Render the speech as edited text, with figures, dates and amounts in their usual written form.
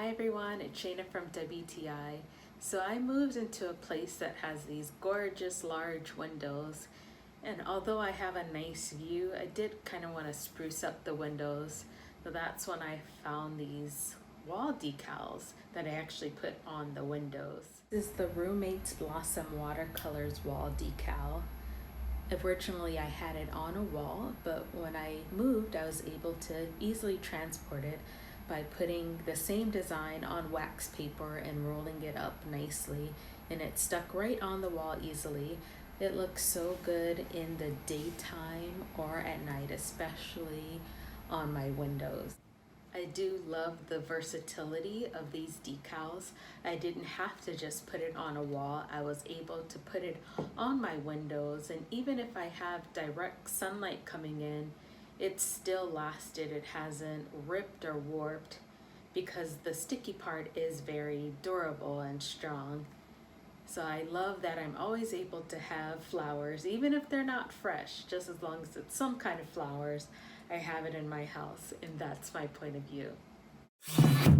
Hi everyone, it's Shayna from WTI. So I moved into a place that has these gorgeous large windows, and although I have a nice view, I did kind of want to spruce up the windows. So that's when I found these wall decals that I actually put on the windows. This is the RoomMates Blossom Watercolors wall decal. Originally I had it on a wall, but when I moved I was able to easily transport it by putting the same design on wax paper and rolling it up nicely, and it stuck right on the wall easily. It looks so good in the daytime or at night, especially on my windows. I do love the versatility of these decals. I didn't have to just put it on a wall. I was able to put it on my windows, and even if I have direct sunlight coming in, it still lasted. It hasn't ripped or warped because the sticky part is very durable and strong. So I love that I'm always able to have flowers, even if they're not fresh, just as long as it's some kind of flowers. I have it in my house, and that's my point of view.